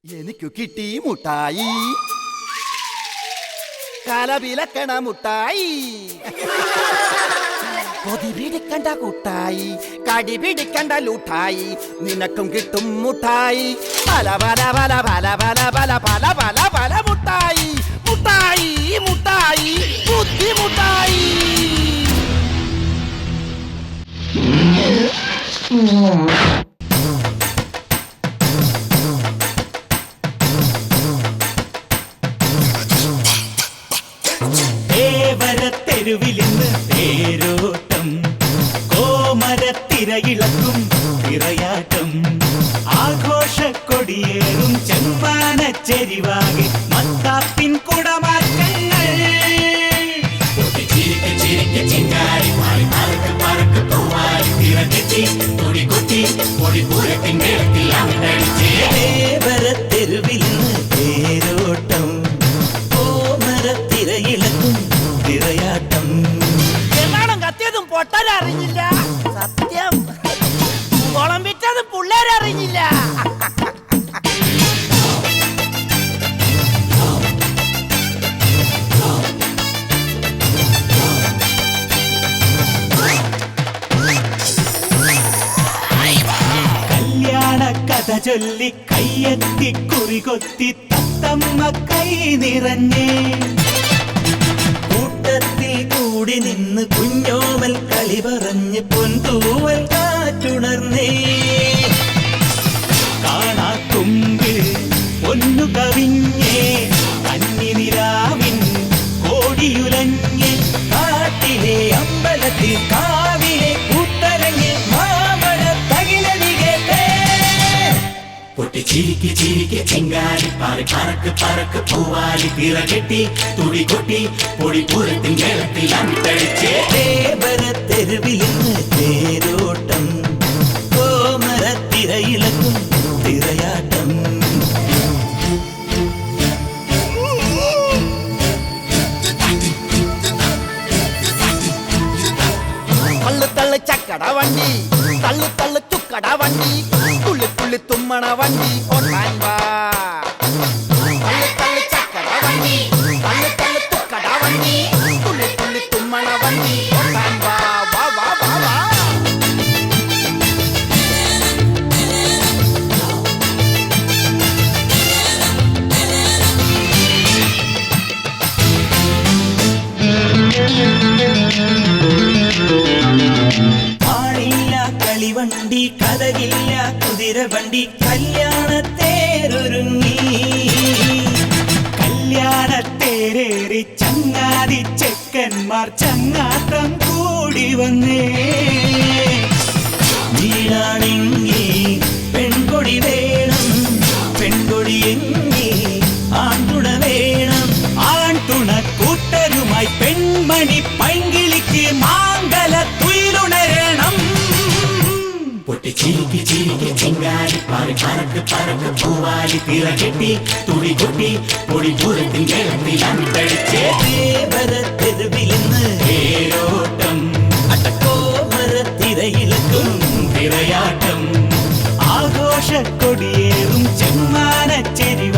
എനിക്കു കിട്ടി മുട്ടായി, കലപിലക്കണ മുട്ടായി, കൊതി പിടിക്കണ്ട കൂട്ടായി, കടി പിടിക്കണ്ട ലൂട്ടായി, നിനക്കും കിട്ടും മുട്ടായി. പല പല പല പല പല പല പല പല പല മുട്ടായി, മുട്ടായി മുട്ടായി ബുദ്ധി മുട്ടായി. തെരുവിലിന്ന് തേരോട്ടം, കോമരത്തിരയിളക്കും തിറയാട്ടം, ആഘോഷക്കൊടിയേറും ചെമ്പാനച്ചെരിവാകെ മത്താപ്പിൻ കുടമാറ്റങ്ങൾ. തെരുവിലിന്ന് തേരോട്ടം, കോമരത്തിരയിളക്കും തിറയാട്ടം. എന്നാണം കത്തിയതും പൊട്ടലറിഞ്ഞില്ല, സത്യം കുളം വിറ്റതും പിള്ളേരറിഞ്ഞില്ല. കല്യാണ കഥ ചൊല്ലി കയ്യെത്തി കുറികൊത്തി തത്തമ്മ കൈ നിറഞ്ഞേ, കൂട്ടത്തിൽ കൂടി നിന്ന് കുഞ്ഞോമൽ കളി പറഞ്ഞ് പൊൻതൂവൽ കാറ്റുണർന്നേ. കാണാത്തുമ്പിൽ പൊന്നു കവിഞ്ഞേ, കന്നിനിലാവിൻ കോടിയുലഞ്ഞ്, കാട്ടിലെ അമ്പലത്തിൽ കാവിലെ കൂത്തരങ്ങ് മാമഴ തകിലടികേട്ടേ. പൊട്ടി ചിരിക്ക് ചിരിക്ക് ചിങ്കാരി പാറി പറക്ക് പറക്ക് പൂവാലി തിറകെട്ടി തുടി കൊട്ടി പൊടി പൂരത്തിൻ മേളത്തിൽ അമിട്ടടിച്ചേ. തെരുവിലിന്ന് തേരോട്ടം, കോമരത്തിരയിളക്കും തിറയാട്ടം. തള്ളു തള്ളു ചക്കട വണ്ടി, തള്ളു തള്ളു തുക്കട വണ്ടി, തുള്ളി തുള്ളി തുമ്മണ വണ്ടി ഓട്ടാൻ വാ. തള്ളു തള്ളു ചക്കട വണ്ടി, തള്ളു തള്ളു തുക്കട വണ്ടി, തുള്ളി തുള്ളി തുമ്മണ വണ്ടി ഓട്ടാൻ വാ. വാ വാ വാ വാ. ആളില്ല കളിവണ്ടി, കഥകില്ല കുതിരവണ്ടി, കല്യാണത്തേരൊരുങ്ങി. കല്യാണത്തേരേറി ചങ്ങാതി ചെക്കന്മാർ ചങ്ങാത്തം കൂടി വന്നേ. വീടാണെങ്കി പെൺകൊടി വേണം, പെൺകൊടി എങ്ങി ആൺതുണ വേണം, ആൺതുണ കൂട്ടരുമായി പെൺമണി പൈങ്കിളിക്ക് മാങ്കല തുയിലുണരണം. പൊട്ടി ചിരിക്ക് ചിരിക്ക് ചിങ്കാരി പാറി പറക്ക് പറക്ക് പൂവാലി തിറകെട്ടി തുടി കൊട്ടി പൊടി പൂരത്തിൻ മേളത്തിൽ അമിട്ടടിച്ചേ. തെരുവിലിന്ന് തേരോട്ടം, കോമരത്തിരയിളക്കും തിറയാട്ടം, ആഘോഷക്കൊടിയേറും ചെമ്മാനച്ചെരി